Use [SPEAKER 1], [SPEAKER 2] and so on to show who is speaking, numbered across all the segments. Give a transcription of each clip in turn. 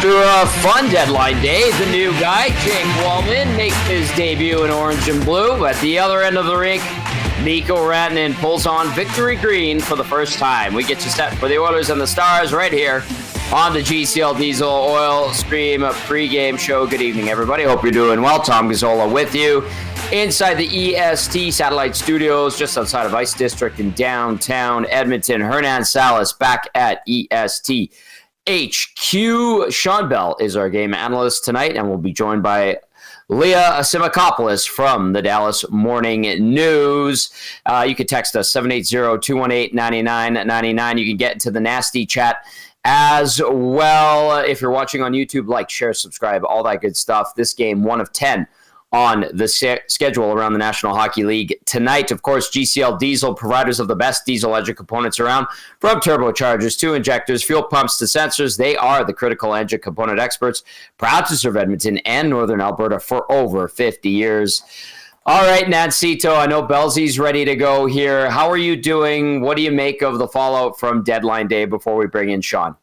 [SPEAKER 1] After a fun deadline day, the new guy, Jake Wallman, makes his debut in orange and blue. At the other end of the rink, Mikko Rantanen pulls on victory green for the first time. We get you set for the Oilers and the Stars right here on the GCL Diesel Oil Stream pregame show. Good evening, everybody. Hope you're doing well. Tom Gazzola with you inside the EST Satellite Studios just outside of Ice District in downtown Edmonton. Hernan, Salas back at EST HQ. Shawn Belle is our game analyst tonight, and we'll be joined by Leah Asimakopoulos from the Dallas Morning News. You can text us 780-218-9999. You can get into the nasty chat as well. If you're watching on YouTube, like, share, subscribe, all that good stuff. This game, 1 of 10 on the schedule around the National Hockey League tonight. Of course, GCL Diesel, providers of the best diesel engine components around, from turbochargers to injectors, fuel pumps to sensors. They are the critical engine component experts, proud to serve Edmonton and Northern Alberta for over 50 years. All right, Nancito, I know Belzy's ready to go here. How are you doing? What do you make of the fallout from deadline day before we bring in Shawn?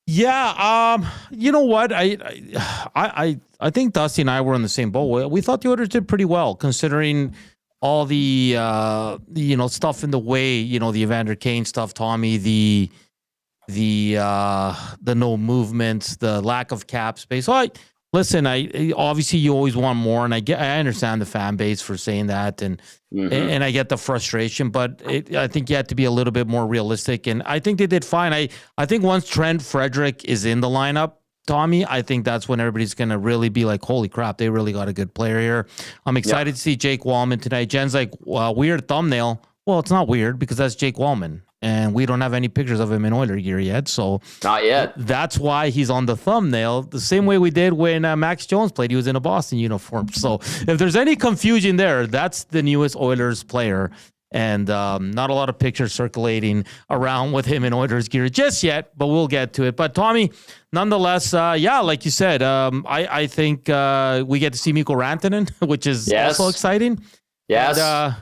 [SPEAKER 2] Yeah, you know what? I think Dusty and I were in the same boat. We thought the Oilers did pretty well, considering all the stuff in the way. The Evander Kane stuff, Tommy, the no movements, the lack of cap space. So listen, obviously you always want more, and I understand the fan base for saying that, and I get the frustration, but I think you have to be a little bit more realistic, and I think they did fine. I think once Trent Frederic is in the lineup, Tommy, I think that's when everybody's going to really be like, holy crap, they really got a good player here. I'm excited to see Jake Wallman tonight. Jen's like, weird thumbnail. Well, it's not weird because that's Jake Wallman. And we don't have any pictures of him in Oiler gear yet. So
[SPEAKER 1] not yet.
[SPEAKER 2] That's why he's on the thumbnail. The same way we did when Max Jones played. He was in a Boston uniform. So if there's any confusion there, that's the newest Oilers player. And not a lot of pictures circulating around with him in Oilers gear just yet, but we'll get to it. But Tommy, nonetheless, like you said, I think we get to see Mikko Rantanen, which is also exciting.
[SPEAKER 1] Yes.
[SPEAKER 2] And,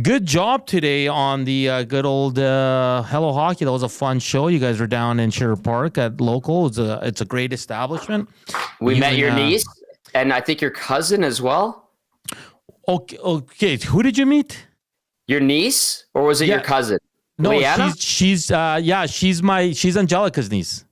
[SPEAKER 2] good job today on the good old Hello Hockey. That was a fun show. You guys were down in Sherwood Park at local. It's a great establishment.
[SPEAKER 1] We met your niece, and I think your cousin as well.
[SPEAKER 2] Okay. Who did you meet?
[SPEAKER 1] Your niece, or was it your cousin?
[SPEAKER 2] No,
[SPEAKER 1] Leanna?
[SPEAKER 2] she's Angelica's niece.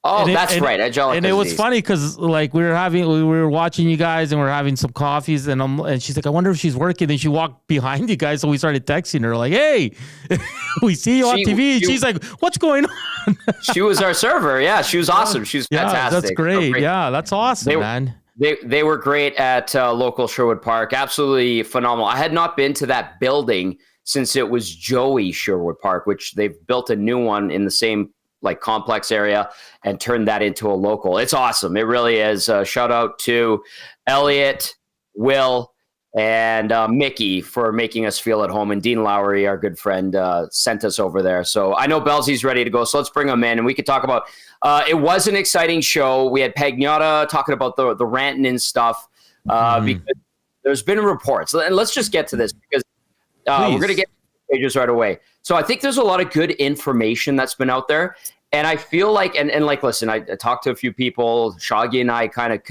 [SPEAKER 1] Oh, that's right. Angelica's
[SPEAKER 2] and it was
[SPEAKER 1] niece.
[SPEAKER 2] funny because we were watching you guys and we were having some coffees and she's like, I wonder if she's working. And she walked behind you guys, so we started texting her like, hey, we see you on TV. And she's like, what's going on?
[SPEAKER 1] She was our server. Yeah, she was awesome. She was fantastic.
[SPEAKER 2] That's great. Yeah, that's awesome, man.
[SPEAKER 1] They were great at local Sherwood Park. Absolutely phenomenal. I had not been to that building since it was Joey Sherwood Park, which they've built a new one in the same complex area and turned that into a local. It's awesome. It really is. Shout out to Elliot, Will, and Mickey for making us feel at home. And Dean Lowry, our good friend, sent us over there. So I know Belzy's ready to go. So let's bring him in and we could talk about it was an exciting show. We had Pagnotta talking about the Rantanen stuff because there's been reports. And let's just get to this because we're going to get pages right away. So I think there's a lot of good information that's been out there. And I feel like, listen, I talked to a few people. Shaggy and I kind of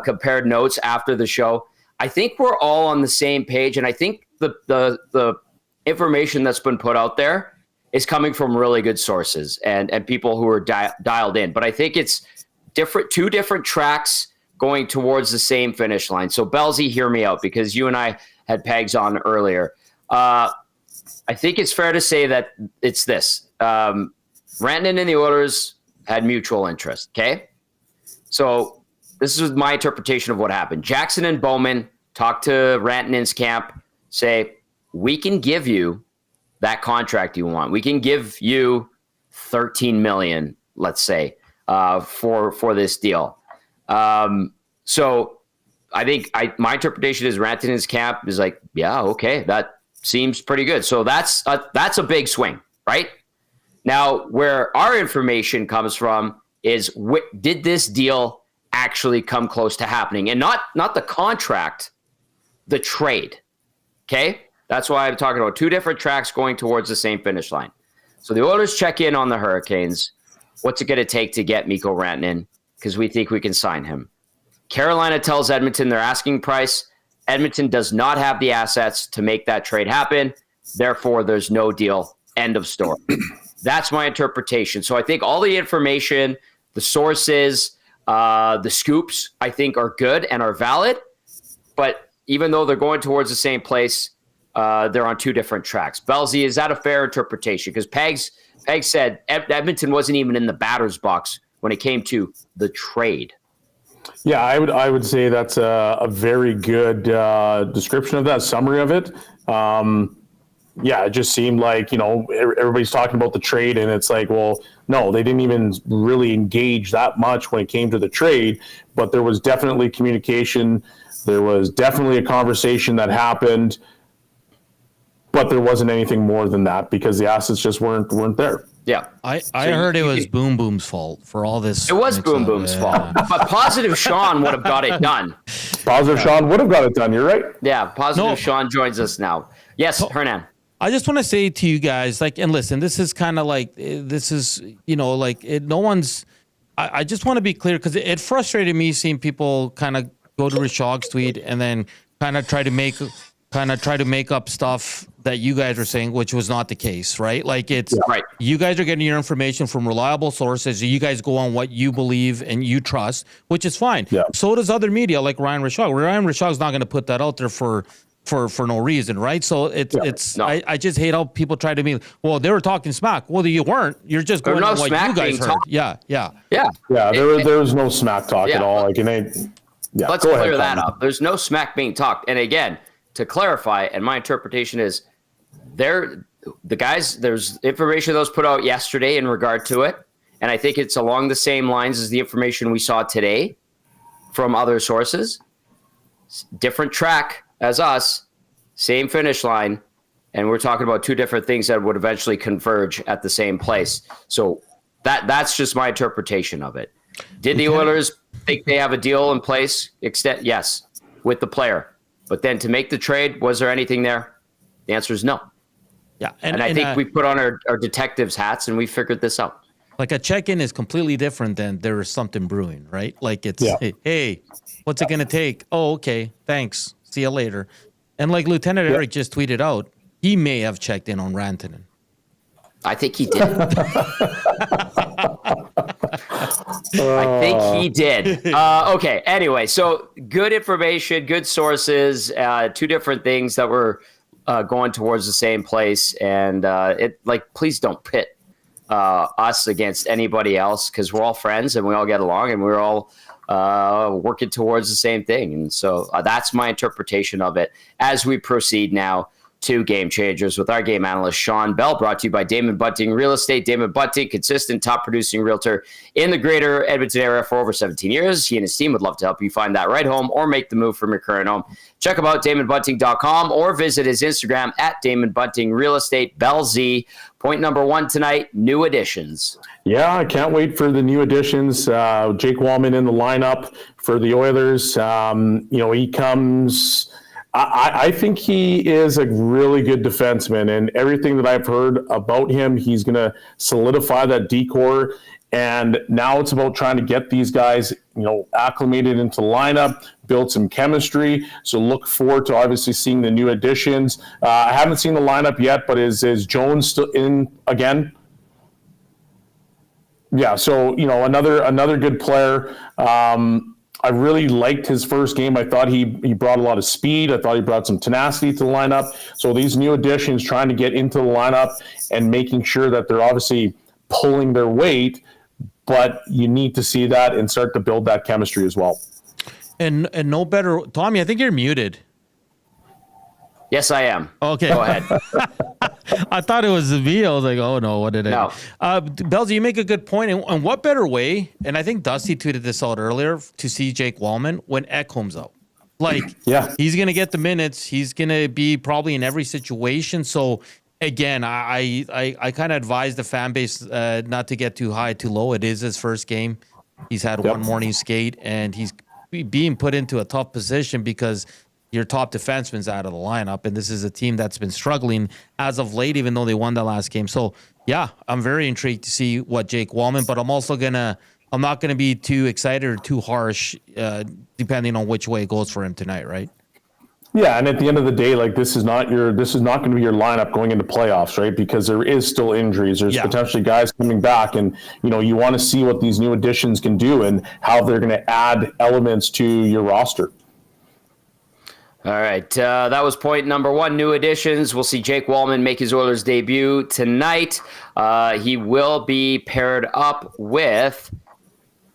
[SPEAKER 1] compared notes after the show. I think we're all on the same page. And I think the information that's been put out there is coming from really good sources and people who are dialed in. But I think it's two different tracks going towards the same finish line. So Belzy, hear me out because you and I had Pags on earlier. I think it's fair to say that it's this. Rantanen and the Oilers had mutual interest, okay? So this is my interpretation of what happened. Jackson and Bowman talk to Rantanen's camp, say, we can give you that contract you want. We can give you $13 million, let's say, for this deal. So I think my interpretation is Rantanen's camp is like, yeah, okay, that seems pretty good. So that's a big swing, right? Now, where our information comes from is did this deal actually come close to happening? And not the contract, the trade, okay? That's why I'm talking about two different tracks going towards the same finish line. So the Oilers check in on the Hurricanes. what's it going to take to get Mikko Rantanen? Because we think we can sign him. Carolina tells Edmonton their asking price. Edmonton does not have the assets to make that trade happen. Therefore, there's no deal. End of story. That's my interpretation. So I think all the information, the sources, the scoops, I think are good and are valid. But even though they're going towards the same place, they're on two different tracks. Belzy, is that a fair interpretation? Because Peg said Edmonton wasn't even in the batter's box when it came to the trade.
[SPEAKER 3] Yeah, I would say that's a very good description of that, summary of it. Yeah, it just seemed like, everybody's talking about the trade, and it's like, well, no, they didn't even really engage that much when it came to the trade, but there was definitely communication. There was definitely a conversation that happened, but there wasn't anything more than that because the assets just weren't there.
[SPEAKER 1] Yeah.
[SPEAKER 2] I heard it was Boom Boom's fault for all this.
[SPEAKER 1] It was Boom Boom's fault. But Positive Shawn would have got it done.
[SPEAKER 3] Positive Shawn would have got it done. You're right.
[SPEAKER 1] Yeah. Positive Shawn joins us now. Yes, Hernan.
[SPEAKER 2] I just want to say to you guys, and listen, this is kind of like, no one's, I just want to be clear because it frustrated me seeing people kind of go to Rishog's tweet and then kind of try to make up stuff that you guys were saying, which was not the case, right? Like right. You guys are getting your information from reliable sources. You guys go on what you believe and you trust, which is fine. Yeah. So does other media like Ryan Rishog. Ryan Rishog's not going to put that out there for no reason, right? So I just hate how people try to be, well, they were talking smack. Well, you weren't. You're just going on what you guys heard. Yeah.
[SPEAKER 3] There was no smack talk at all.
[SPEAKER 1] Let's clear that up. There's no smack being talked. And again, to clarify, and my interpretation is there's information that was put out yesterday in regard to it. And I think it's along the same lines as the information we saw today from other sources. Different track as us, same finish line. And we're talking about two different things that would eventually converge at the same place. So that's just my interpretation of it. Did the Oilers think they have a deal in place? Yes, with the player. But then to make the trade, was there anything there? The answer is no.
[SPEAKER 2] Yeah.
[SPEAKER 1] And I think we put on our detectives' hats and we figured this out.
[SPEAKER 2] Like a check-in is completely different than there is something brewing, right? Like it's, hey, what's it going to take? Oh, okay, thanks. See you later. And like Lieutenant Eric just tweeted out, he may have checked in on Rantanen.
[SPEAKER 1] I think he did. I think he did. Okay. Anyway, so good information, good sources, two different things that were going towards the same place. And please don't pit us against anybody else because we're all friends and we all get along and we're all working towards the same thing. And so that's my interpretation of it as we proceed now to Game Changers with our game analyst, Shawn Belle, brought to you by Damon Bunting Real Estate. Damon Bunting, consistent top-producing realtor in the greater Edmonton area for over 17 years. He and his team would love to help you find that right home or make the move from your current home. Check him out, DamonBunting.com, or visit his Instagram at Damon Bunting Real Estate. Belle Z. Point number one tonight, new additions.
[SPEAKER 3] Yeah, I can't wait for the new additions. Jake Wallman in the lineup for the Oilers. He comes... I think he is a really good defenseman, and everything that I've heard about him, he's going to solidify that decor. And now it's about trying to get these guys, acclimated into the lineup, build some chemistry. So look forward to obviously seeing the new additions. I haven't seen the lineup yet, but is Jones still in again? Yeah. So another good player. I really liked his first game. I thought he brought a lot of speed. I thought he brought some tenacity to the lineup. So these new additions, trying to get into the lineup and making sure that they're obviously pulling their weight, but you need to see that and start to build that chemistry as well.
[SPEAKER 2] And no better, Tommy, I think you're muted.
[SPEAKER 1] Yes, I am.
[SPEAKER 2] Okay.
[SPEAKER 1] Go ahead.
[SPEAKER 2] I thought it was me. I was like, oh, no, what did I do? Belzy, you make a good point. And what better way, and I think Dusty tweeted this out earlier, to see Jake Wallman when Ekholm's out. He's going to get the minutes. He's going to be probably in every situation. So, again, I kind of advise the fan base not to get too high, too low. It is his first game. He's had one morning skate, and he's being put into a tough position because your top defenseman's out of the lineup, and this is a team that's been struggling as of late, even though they won the last game. So, yeah, I'm very intrigued to see what Jake Wallman, but I'm not gonna be too excited or too harsh, depending on which way it goes for him tonight, right?
[SPEAKER 3] Yeah, and at the end of the day, like this is not going to be your lineup going into playoffs, right? Because there is still injuries. There's potentially guys coming back, and you want to see what these new additions can do and how they're going to add elements to your roster.
[SPEAKER 1] All right, that was point number one. New additions. We'll see Jake Wallman make his Oilers debut tonight. He will be paired up with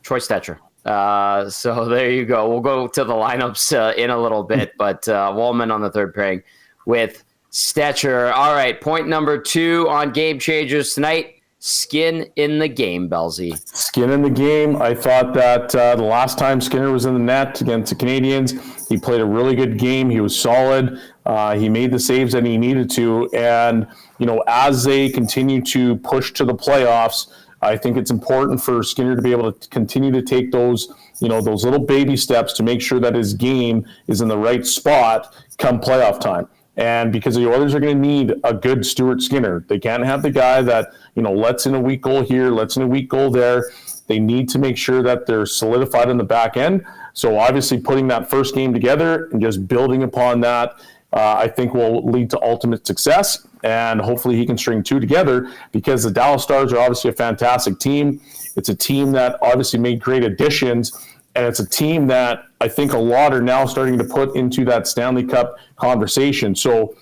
[SPEAKER 1] Troy Stetcher. So there you go. We'll go to the lineups in a little bit, but Wallman on the third pairing with Stetcher. All right, point number two on Game Changers tonight. Skin in the game, Bellsy.
[SPEAKER 3] Skin in the game. I thought that the last time Skinner was in the net against the Canadiens, he played a really good game. He was solid. He made the saves that he needed to. And, as they continue to push to the playoffs, I think it's important for Skinner to be able to continue to take those little baby steps to make sure that his game is in the right spot come playoff time. And because the Oilers are going to need a good Stuart Skinner. They can't have the guy that, lets in a weak goal here, lets in a weak goal there. They need to make sure that they're solidified in the back end. So obviously putting that first game together and just building upon that, I think will lead to ultimate success. And hopefully he can string two together, because the Dallas Stars are obviously a fantastic team. It's a team that obviously made great additions, and it's a team that I think a lot are now starting to put into that Stanley Cup conversation. So,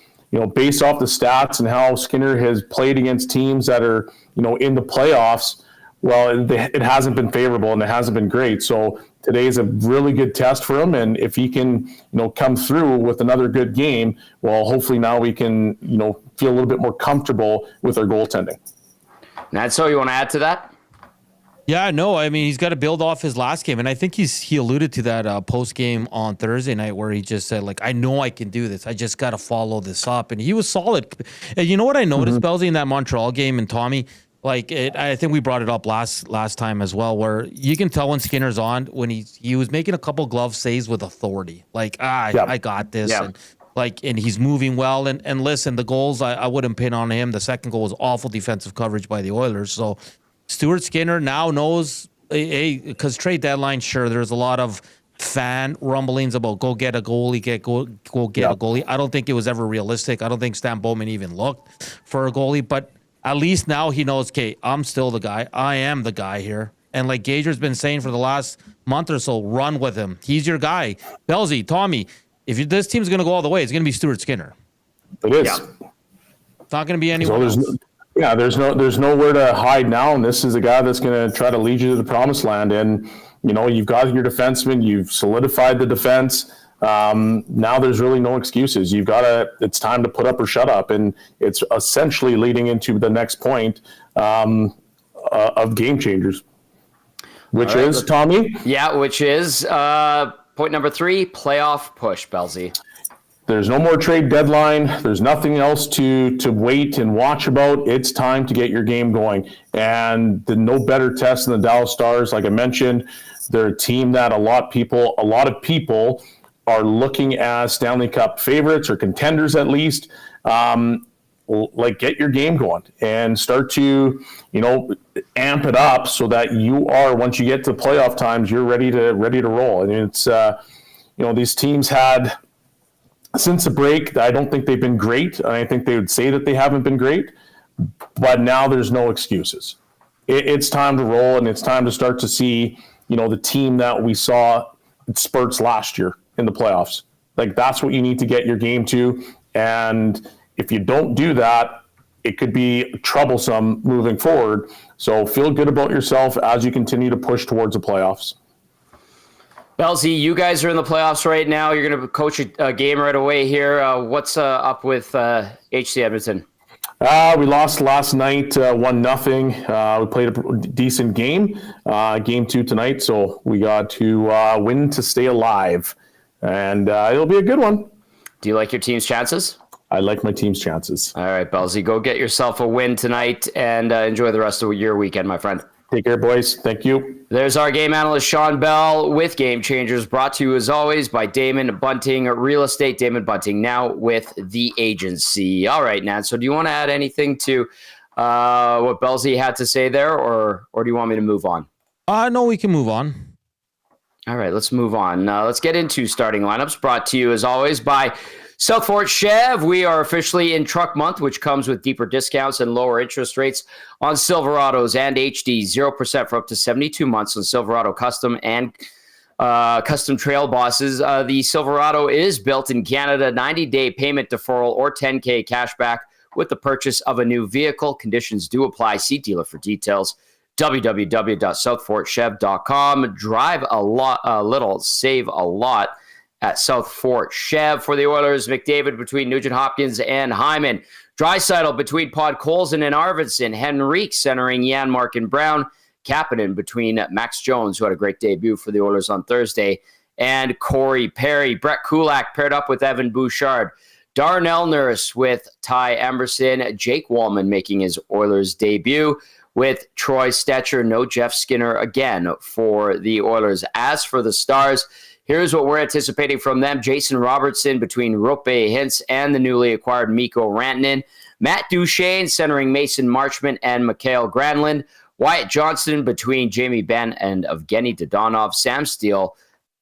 [SPEAKER 3] based off the stats and how Skinner has played against teams that are, in the playoffs, well, it hasn't been favorable and it hasn't been great. So today is a really good test for him. And if he can, come through with another good game, well, hopefully now we can, feel a little bit more comfortable with our goaltending.
[SPEAKER 1] Nat, so you want to add to that?
[SPEAKER 2] Yeah, no, I mean, he's got to build off his last game. And I think he alluded to that post game on Thursday night where he just said, I know I can do this. I just got to follow this up. And he was solid. And you know what I noticed, Bellsy, in that Montreal game, and Tommy, I think we brought it up last time as well, where you can tell when Skinner's on, when he was making a couple glove saves with authority. I got this.
[SPEAKER 1] Yeah.
[SPEAKER 2] And he's moving well. And listen, the goals, I wouldn't pin on him. The second goal was awful defensive coverage by the Oilers. So Stuart Skinner now knows, because trade deadline, sure, there's a lot of fan rumblings about go get a goalie, go get a goalie. I don't think it was ever realistic. I don't think Stan Bowman even looked for a goalie, but at least now he knows, okay, I'm still the guy. I am the guy here. And like Gager's been saying for the last month or so, run with him. He's your guy. Bellsy, Tommy, if this team's going to go all the way, it's going to be Stuart Skinner.
[SPEAKER 3] It is.
[SPEAKER 1] Yeah.
[SPEAKER 2] It's not going to be anyone else.
[SPEAKER 3] There's nowhere to hide now, and this is the guy that's going to try to lead you to the promised land. And you've got your defenseman, you've solidified the defense. Now there's really no excuses. It's time to put up or shut up, and it's essentially leading into the next point of Game Changers, which is Tommy.
[SPEAKER 1] Yeah, which is point number three: playoff push, Bellsy.
[SPEAKER 3] There's no more trade deadline. There's nothing else to wait and watch about. It's time to get your game going. And no better test than the Dallas Stars. Like I mentioned, they're a team that a lot of people are looking as Stanley Cup favorites or contenders at least. Get your game going and start to, amp it up so that you are, once you get to playoff times, you're ready to roll. And it's, these teams had, since the break, I don't think they've been great. I think they would say that they haven't been great, but now there's no excuses. It's time to roll, and it's time to start to see, the team that we saw in spurts last year in the playoffs. That's what you need to get your game to. And if you don't do that, it could be troublesome moving forward. So feel good about yourself as you continue to push towards the playoffs.
[SPEAKER 1] Bellsy, you guys are in the playoffs right now. You're going to coach a game right away here. What's up with HC Edmonton?
[SPEAKER 3] We lost last night, 1-0. We played a decent game. Game 2 tonight, so we got to win to stay alive. And it'll be a good one.
[SPEAKER 1] Do you like your team's chances?
[SPEAKER 3] I like my team's chances.
[SPEAKER 1] All right, Bellsy, go get yourself a win tonight and enjoy the rest of your weekend, my friend.
[SPEAKER 3] Take care, boys. Thank you.
[SPEAKER 1] There's our game analyst, Shawn Belle, with Game Changers, brought to you as always by Damon Bunting Real Estate. Damon Bunting, now with the agency. All right, Nat. So do you want to add anything to what Bellsy had to say there, or do you want me to move on?
[SPEAKER 2] No, we can move on.
[SPEAKER 1] All right, let's move on. Let's get into starting lineups, brought to you as always by South Fort Chev. We are officially in truck month, which comes with deeper discounts and lower interest rates on Silverados and HD. 0% for up to 72 months on Silverado custom and custom trail bosses. The Silverado is built in Canada. 90-day payment deferral or $10K cashback with the purchase of a new vehicle. Conditions do apply. See dealer for details. www.southfortchev.com. Drive a little, save a lot at South Fort Chev. For the Oilers, McDavid between Nugent Hopkins and Hyman. Draisaitl between Podkolzin and Arvidsson. Henrique centering Janmark and Brown. Kapanen between Max Jones, who had a great debut for the Oilers on Thursday, and Corey Perry. Brett Kulak paired up with Evan Bouchard. Darnell Nurse with Ty Emerson. Jake Wallman making his Oilers debut with Troy Stetcher. No Jeff Skinner again for the Oilers. As for the Stars, here's what we're anticipating from them. Jason Robertson between Roope Hintz and the newly acquired Mikko Rantanen. Matt Duchene centering Mason Marchment and Mikhail Granlund. Wyatt Johnston between Jamie Benn and Evgeny Dodonov. Sam Steele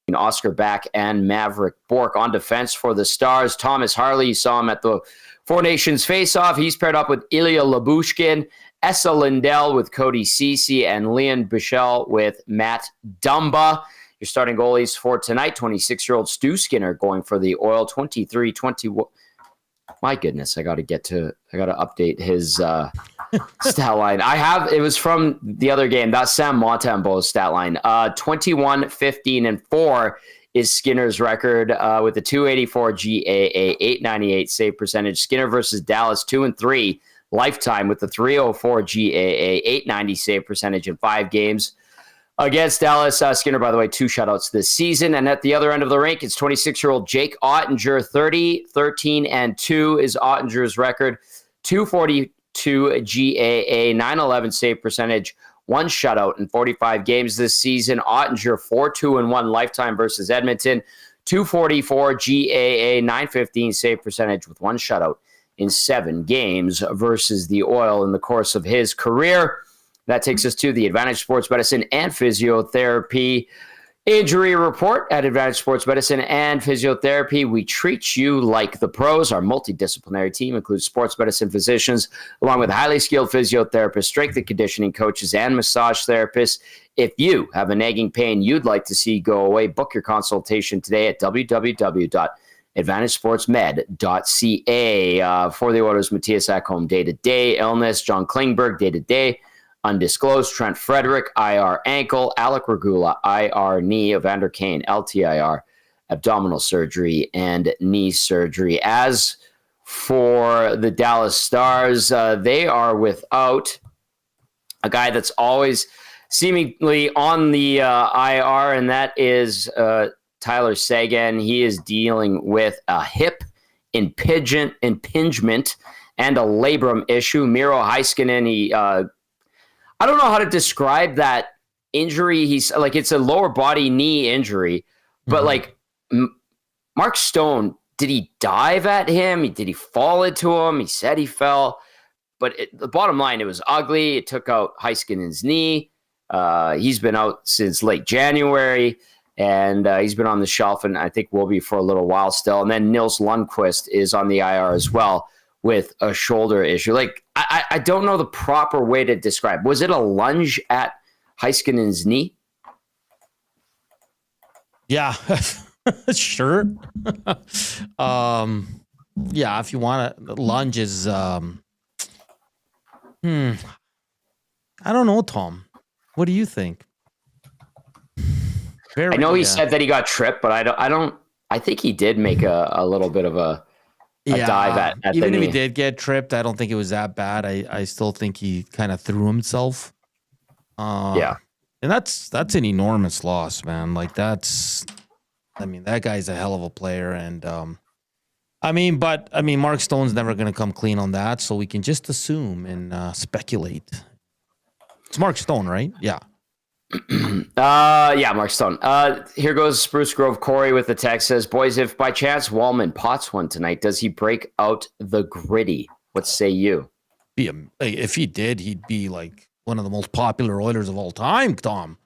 [SPEAKER 1] between Oscar Back and Maverick Bourque. On defense for the Stars, Thomas Harley. You saw him at the Four Nations face-off. He's paired up with Ilya Labushkin. Essa Lindell with Cody Ceci, and Leon Bichelle with Matt Dumba. Your starting goalies for tonight, 26-year-old Stu Skinner going for the Oil, 23-21. My goodness, I got to update his stat line. It was from the other game. That's Sam Montembeau's stat line. 21, 15, and 4 is Skinner's record with a 284 GAA, 898 save percentage. Skinner versus Dallas, 2-3. Lifetime with the 304 GAA, 890 save percentage in 5 games. Against Dallas, Skinner, by the way, 2 shutouts this season. And at the other end of the rink, it's 26-year-old Jake Ottinger, 30, 13, and 2 is Ottinger's record. 242 GAA, 911 save percentage, 1 shutout in 45 games this season. Ottinger, 4-2-1 lifetime versus Edmonton. 244 GAA, 915 save percentage with 1 shutout in 7 games versus the Oil in the course of his career. That takes us to the Advantage Sports Medicine and Physiotherapy injury report. At Advantage Sports Medicine and Physiotherapy, we treat you like the pros. Our multidisciplinary team includes sports medicine physicians, along with highly skilled physiotherapists, strength and conditioning coaches, and massage therapists. If you have a nagging pain you'd like to see go away, book your consultation today at www.advantagesportsmed.ca. For the Oilers, Matthias Ekholm day-to-day. Illness, John Klingberg day-to-day. Undisclosed, Trent Frederick, IR ankle. Alec Regula, IR knee. Evander Kane, LTIR, abdominal surgery and knee surgery. As for the Dallas Stars, they are without a guy that's always seemingly on the IR, and that is Tyler Seguin. He is dealing with a hip impingement and a labrum issue. Miro Heiskanen, I don't know how to describe that injury. He's like, it's a lower body knee injury, but like Mark Stone, did he dive at him? Did he fall into him? He said he fell, but the bottom line, it was ugly. It took out Heiskanen's knee. He's been out since late January, and he's been on the shelf, and I think will be for a little while still. And then Nils Lundqvist is on the IR as well with a shoulder issue. Like, I don't know the proper way to describe. Was it a lunge at Heiskanen's knee?
[SPEAKER 2] Yeah, sure. Yeah, if you want to, lunge is, I don't know, Tom. What do you think?
[SPEAKER 1] I know he said that he got tripped, but I think he did make a little bit of a dive at
[SPEAKER 2] even
[SPEAKER 1] the
[SPEAKER 2] if
[SPEAKER 1] knee.
[SPEAKER 2] he did get tripped, I don't think it was that bad. I still think he kind of threw himself.
[SPEAKER 1] Yeah.
[SPEAKER 2] And that's an enormous loss, man. Like that guy's a hell of a player. And Mark Stone's never going to come clean on that. So we can just assume and speculate. It's Mark Stone, right? Yeah.
[SPEAKER 1] Yeah, Mark Stone. Here goes Spruce Grove Corey with the text says, boys, if by chance Wallman pots one tonight, does he break out the gritty? What say you?
[SPEAKER 2] If he did, he'd be like one of the most popular Oilers of all time, Tom.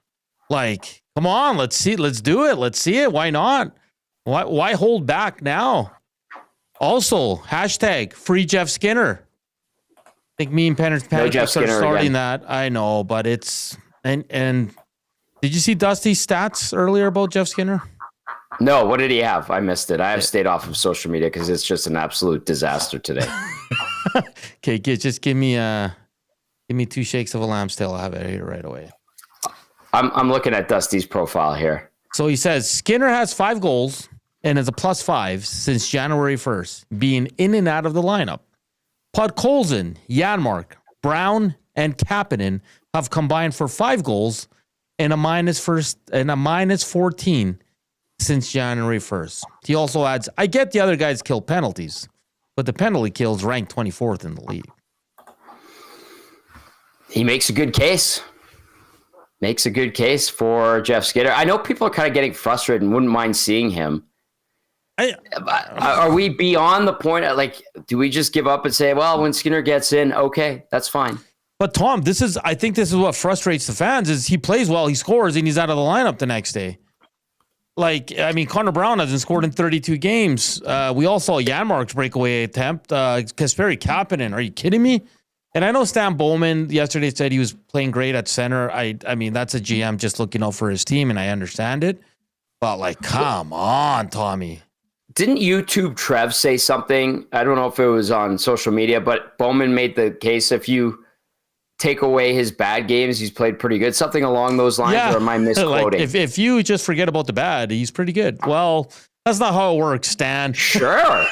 [SPEAKER 2] Like, come on, let's do it. Let's see it. Why not? Why hold back now? Also, hashtag free Jeff Skinner. I think me and Panic are starting that. I know, but it's and did you see Dusty's stats earlier about Jeff Skinner?
[SPEAKER 1] No, what did he have? I missed it. I have stayed off of social media because it's just an absolute disaster today.
[SPEAKER 2] Okay, just give me 2 shakes of a lamb's tail. I'll have it here right away.
[SPEAKER 1] I'm looking at Dusty's profile here.
[SPEAKER 2] So he says Skinner has 5 goals and is a +5 since January 1st, being in and out of the lineup. Podkolzin, Janmark, Brown, and Kapanen have combined for 5 goals and a -14 since January 1st. He also adds, I get the other guys kill penalties, but the penalty kills ranked 24th in the league.
[SPEAKER 1] He makes a good case. Makes a good case for Jeff Skinner. I know people are kind of getting frustrated and wouldn't mind seeing him. Are we beyond the point of, like, do we just give up and say, well, when Skinner gets in, okay, that's fine.
[SPEAKER 2] But Tom, I think this is what frustrates the fans is he plays well, he scores, and he's out of the lineup the next day. Like, I mean, Connor Brown hasn't scored in 32 games. We all saw Janmark's breakaway attempt. Kasperi Kapanen, are you kidding me? And I know Stan Bowman yesterday said he was playing great at center. I mean, that's a GM just looking out for his team, and I understand it. But, like, come on, Tommy.
[SPEAKER 1] Didn't YouTube Trev say something? I don't know if it was on social media, but Bowman made the case if you take away his bad games, he's played pretty good. Something along those lines, or am I misquoting?
[SPEAKER 2] Like if you just forget about the bad, he's pretty good. Well, that's not how it works, Stan.
[SPEAKER 1] Sure.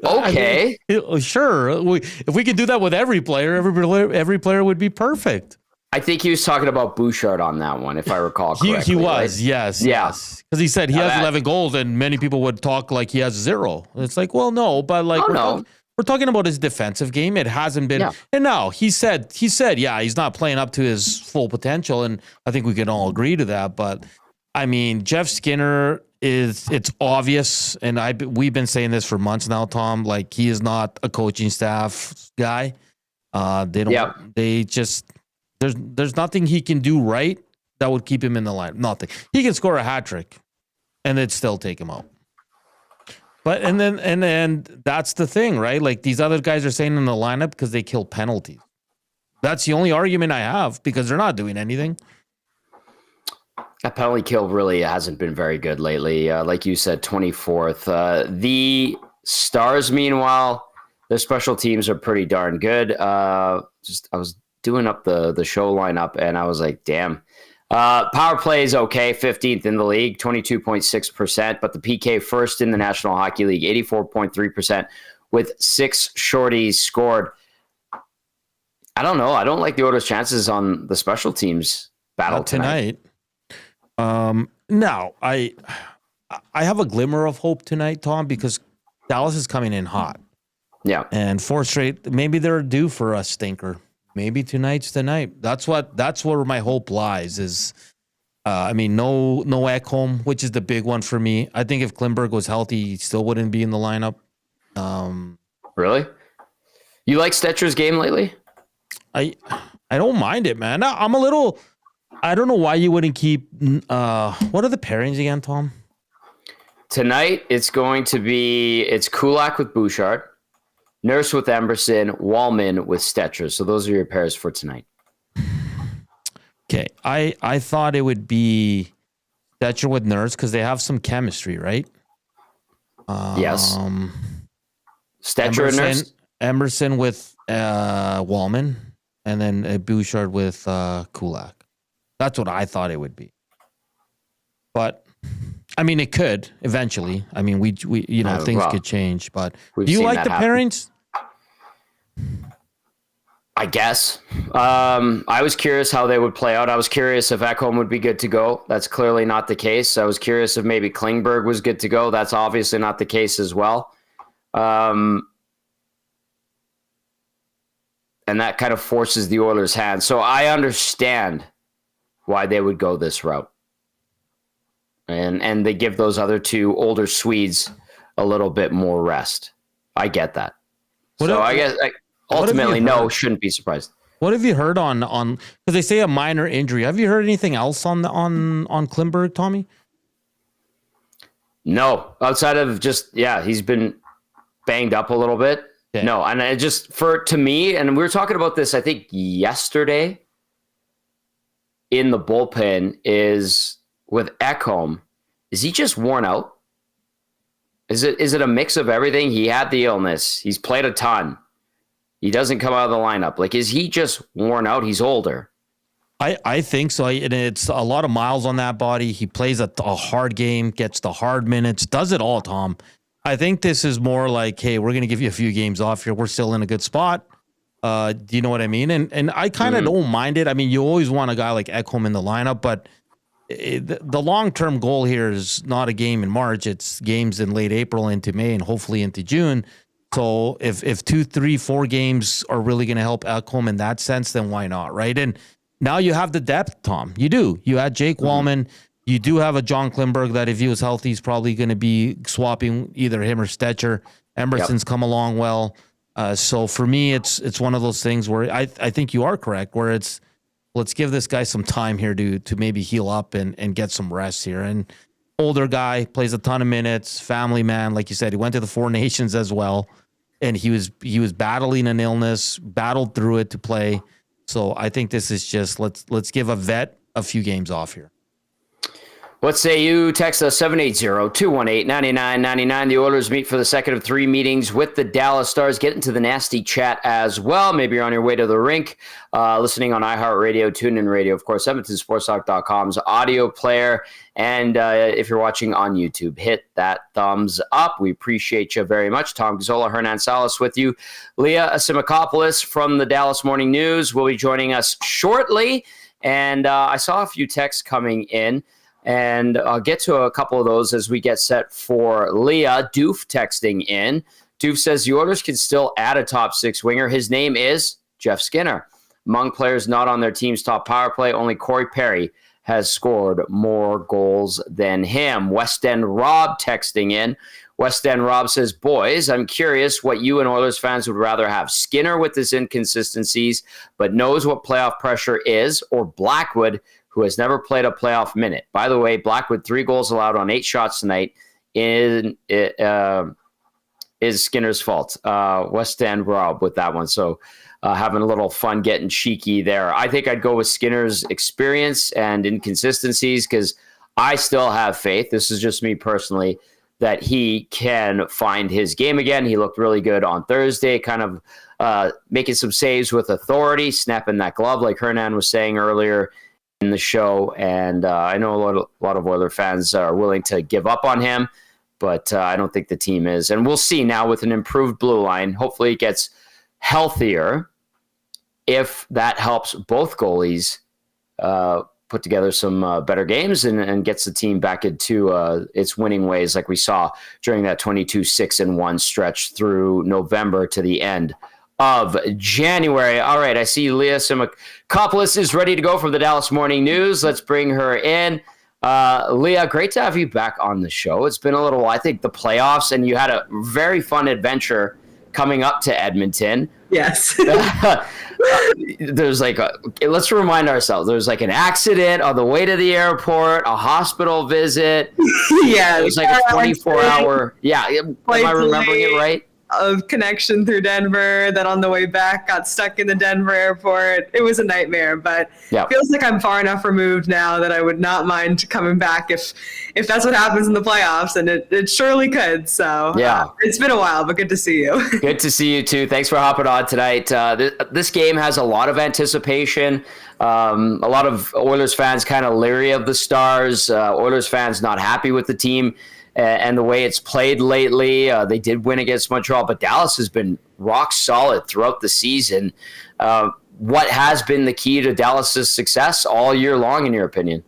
[SPEAKER 1] Okay.
[SPEAKER 2] I mean, sure. If we could do that with every player, every player would be perfect.
[SPEAKER 1] I think he was talking about Bouchard on that one, if I recall correctly.
[SPEAKER 2] He was,
[SPEAKER 1] right?
[SPEAKER 2] yes. Because he said he has 11 goals, and many people would talk like he has 0. It's like, well, no, but like we're talking about his defensive game. It hasn't been. Yeah. And now he said, yeah, he's not playing up to his full potential, and I think we can all agree to that. But I mean, Jeff Skinner it's obvious, and we've been saying this for months now, Tom. Like, he is not a coaching staff guy. They just. There's nothing he can do right that would keep him in the line. Nothing. He can score a hat trick, and it'd still take him out. But and then that's the thing, right? Like, these other guys are saying in the lineup because they kill penalties. That's the only argument I have, because they're not doing anything.
[SPEAKER 1] That penalty kill really hasn't been very good lately. Like you said, 24th. The Stars, meanwhile, their special teams are pretty darn good. I was doing up the show lineup, and I was like, damn. Power play is okay, 15th in the league, 22.6%, but the PK first in the National Hockey League, 84.3%, with 6 shorties scored. I don't know. I don't like the Oilers' chances on the special teams battle tonight.
[SPEAKER 2] No, I have a glimmer of hope tonight, Tom, because Dallas is coming in hot.
[SPEAKER 1] Yeah.
[SPEAKER 2] And 4 straight, maybe they're due for a stinker. Maybe tonight's the night. That's where my hope lies. Is, no Ekholm, which is the big one for me. I think if Klingberg was healthy, he still wouldn't be in the lineup.
[SPEAKER 1] Really? You like Stetcher's game lately?
[SPEAKER 2] I don't mind it, man. I'm a little. I don't know why you wouldn't keep. What are the pairings again, Tom?
[SPEAKER 1] Tonight it's going to be Kulak with Bouchard, Nurse with Emerson, Wallman with Stetcher. So those are your pairs for tonight.
[SPEAKER 2] Okay. I thought it would be Stetcher with Nurse because they have some chemistry, right?
[SPEAKER 1] Yes. Stetcher and Nurse?
[SPEAKER 2] Emerson with Wallman, and then Bouchard with Kulak. That's what I thought it would be. But, I mean, it could eventually. I mean, we things could change. But do you like the pairings?
[SPEAKER 1] I guess. I was curious how they would play out. I was curious if Ekholm would be good to go. That's clearly not the case. I was curious if maybe Klingberg was good to go. That's obviously not the case as well. And that kind of forces the Oilers' hand. So I understand why they would go this route. And they give those other two older Swedes a little bit more rest. I get that. I guess ultimately, no, shouldn't be surprised.
[SPEAKER 2] What have you heard on because they say a minor injury? Have you heard anything else on Klingberg, Tommy?
[SPEAKER 1] No, outside of just he's been banged up a little bit. Yeah. No, and it just to me, and we were talking about this, I think yesterday in the bullpen, is with Ekholm. Is he just worn out? Is it a mix of everything? He had the illness. He's played a ton. He doesn't come out of the lineup. Like, is he just worn out? He's older.
[SPEAKER 2] I think so. And it's a lot of miles on that body. He plays a hard game, gets the hard minutes, does it all, Tom. I think this is more like, hey, we're going to give you a few games off here. We're still in a good spot. Do you know what I mean? And I kind of don't mind it. I mean, you always want a guy like Ekholm in the lineup, but the long-term goal here is not a game in March. It's games in late April into May and hopefully into June. So if 2, 3, 4 games are really going to help Ekholm in that sense, then why not, right? And now you have the depth, Tom. You do. You had Jake Wallman. You do have a John Klingberg that if he was healthy, he's probably going to be swapping either him or Stetcher. Emerson's come along well. So for me, it's one of those things where I think you are correct, where it's let's give this guy some time here to maybe heal up and get some rest here. And older guy, plays a ton of minutes, family man. Like you said, he went to the Four Nations as well. And he was battling an illness, battled through it to play. So I think this is just let's give a vet a few games off here.
[SPEAKER 1] What say you? Text us 780-218-9999. The Oilers meet for the second of 3 meetings with the Dallas Stars. Get into the nasty chat as well. Maybe you're on your way to the rink, listening on iHeartRadio, TuneIn Radio, of course, EdmontonSportsTalk.com's audio player. And if you're watching on YouTube, hit that thumbs up. We appreciate you very much. Tom Gazzola, Hernan, Salas with you. Leah Asimakopoulos from the Dallas Morning News will be joining us shortly. And I saw a few texts coming in. And I'll get to a couple of those as we get set for Leah. Doof texting in. Doof says the Oilers can still add a top 6 winger. His name is Jeff Skinner. Among players not on their team's top power play, only Corey Perry has scored more goals than him. West End Rob texting in. West End Rob says, boys, I'm curious what you and Oilers fans would rather have. Skinner with his inconsistencies, but knows what playoff pressure is, or Blackwood, who has never played a playoff minute. By the way, Blackwood, 3 goals allowed on 8 shots tonight is Skinner's fault. West End Rob with that one. So having a little fun getting cheeky there. I think I'd go with Skinner's experience and inconsistencies because I still have faith. This is just me personally, that he can find his game again. He looked really good on Thursday, kind of making some saves with authority, snapping that glove like Hernan was saying earlier in the show. And I know a lot of Oilers fans are willing to give up on him, but I don't think the team is. And we'll see now with an improved blue line. Hopefully it gets healthier if that helps both goalies put together some better games and gets the team back into its winning ways like we saw during that 22-6-1 stretch through November to the end of January. All right, I see Leah Asimakopoulos is ready to go from the Dallas Morning News. Let's bring her in. Leah, great to have you back on the show. It's been a little while. I think the playoffs, and you had a very fun adventure coming up to Edmonton.
[SPEAKER 4] Yes.
[SPEAKER 1] There's let's remind ourselves, there's like an accident on the way to the airport, a hospital visit.
[SPEAKER 4] Yeah.
[SPEAKER 1] It was like a 24-hour. Yeah. Am I remembering it right?
[SPEAKER 4] Of connection through Denver, then on the way back got stuck in the Denver airport. It was a nightmare, but it feels like I'm far enough removed now that I would not mind coming back if that's what happens in the playoffs, and it surely could. So it's been a while, but good to see you.
[SPEAKER 1] Good to see you too. Thanks for hopping on tonight. This game has a lot of anticipation. A lot of Oilers fans kind of leery of the Stars. Oilers fans not happy with the team and the way it's played lately. They did win against Montreal, but Dallas has been rock solid throughout the season. What has been the key to Dallas's success all year long, in your opinion?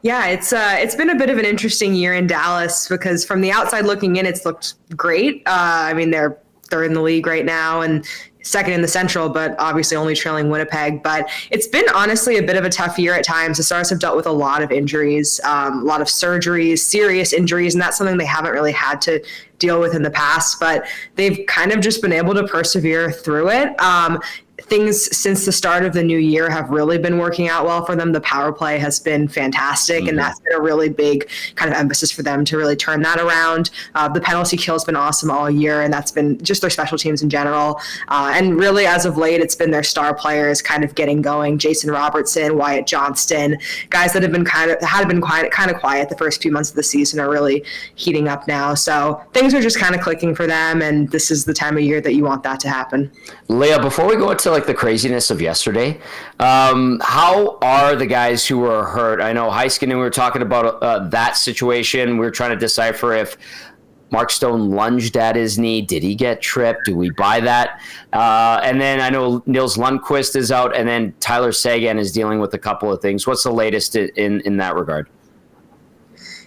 [SPEAKER 4] Yeah, it's been a bit of an interesting year in Dallas because from the outside looking in, it's looked great. I mean, they're in the league right now, and second in the Central, but obviously only trailing Winnipeg. But it's been honestly a bit of a tough year at times. The Stars have dealt with a lot of injuries, a lot of surgeries, serious injuries, and that's something they haven't really had to deal with in the past, but they've kind of just been able to persevere through it. Things since the start of the new year have really been working out well for them. The power play has been fantastic, and that's been a really big kind of emphasis for them to really turn that around. The penalty kill has been awesome all year, and that's been just their special teams in general. And really, as of late, it's been their star players kind of getting going. Jason Robertson, Wyatt Johnston, guys that have been kind of quiet the first few months of the season are really heating up now. So things are just kind of clicking for them, and this is the time of year that you want that to happen.
[SPEAKER 1] Leah, before we go into like the craziness of yesterday, how are the guys who were hurt? I know Heiskanen, we were talking about that situation. We were trying to decipher if Mark Stone lunged at his knee. Did he get tripped? Do we buy that? And then I know Nils Lundqvist is out, and then Tyler Seguin is dealing with a couple of things. What's the latest in that regard?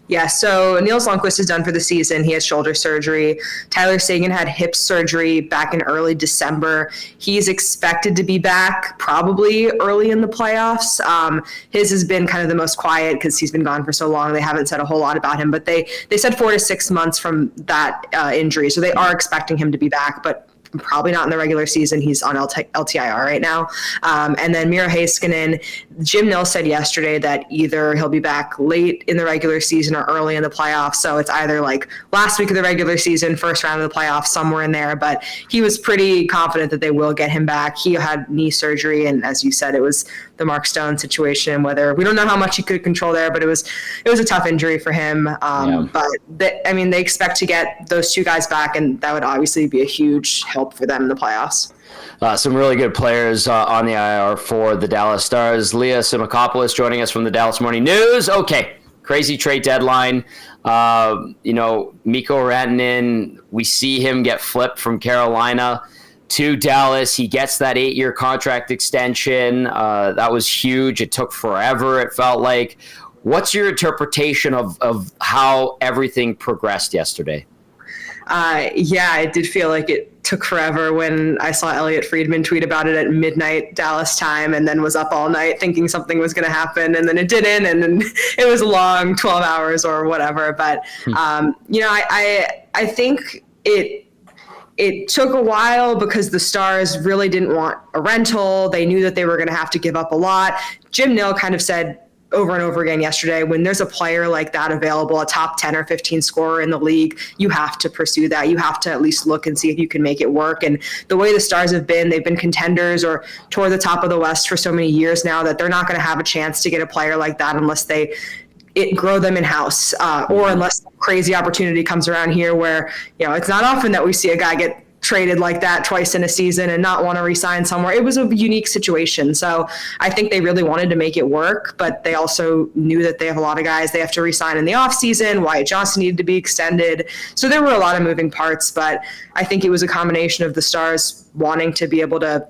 [SPEAKER 4] Yeah, so Nils Lundqvist is done for the season. He had shoulder surgery. Tyler Seguin had hip surgery back in early December. He's expected to be back probably early in the playoffs. His has been kind of the most quiet because he's been gone for so long. They haven't said a whole lot about him, but they said 4 to 6 months from that injury. So they are expecting him to be back, but probably not in the regular season. He's on LTIR right now. And then Miro Heiskanen, Jim Nill said yesterday that either he'll be back late in the regular season or early in the playoffs. So it's either like last week of the regular season, first round of the playoffs, somewhere in there. But he was pretty confident that they will get him back. He had knee surgery, and as you said, it was the Mark Stone situation, whether we don't know how much he could control there, but it was a tough injury for him. But they expect to get those two guys back, and that would obviously be a huge help for them in the playoffs.
[SPEAKER 1] Some really good players on the IR for the Dallas Stars. Leah Simakopoulos joining us from the Dallas Morning News. Okay, crazy trade deadline. Mikko Rantanen, we see him get flipped from Carolina to Dallas. He gets that 8-year contract extension. That was huge. It took forever, it felt like. What's your interpretation of how everything progressed yesterday?
[SPEAKER 4] It did feel like it took forever when I saw Elliot Friedman tweet about it at midnight Dallas time, and then was up all night thinking something was going to happen, and then it didn't, and then it was a long 12 hours or whatever. But I think it took a while because the Stars really didn't want a rental. They knew that they were going to have to give up a lot. Jim Nill kind of said over and over again yesterday, when there's a player like that available, a top 10 or 15 scorer in the league, you have to pursue that. You have to at least look and see if you can make it work. And the way the Stars have been, they've been contenders or toward the top of the West for so many years now that they're not going to have a chance to get a player like that unless they grow them in-house or unless some crazy opportunity comes around here where, it's not often that we see a guy get traded like that twice in a season and not want to re-sign somewhere. It was a unique situation. So I think they really wanted to make it work, but they also knew that they have a lot of guys they have to re-sign in the offseason. Wyatt Johnston needed to be extended. So there were a lot of moving parts, but I think it was a combination of the Stars wanting to be able to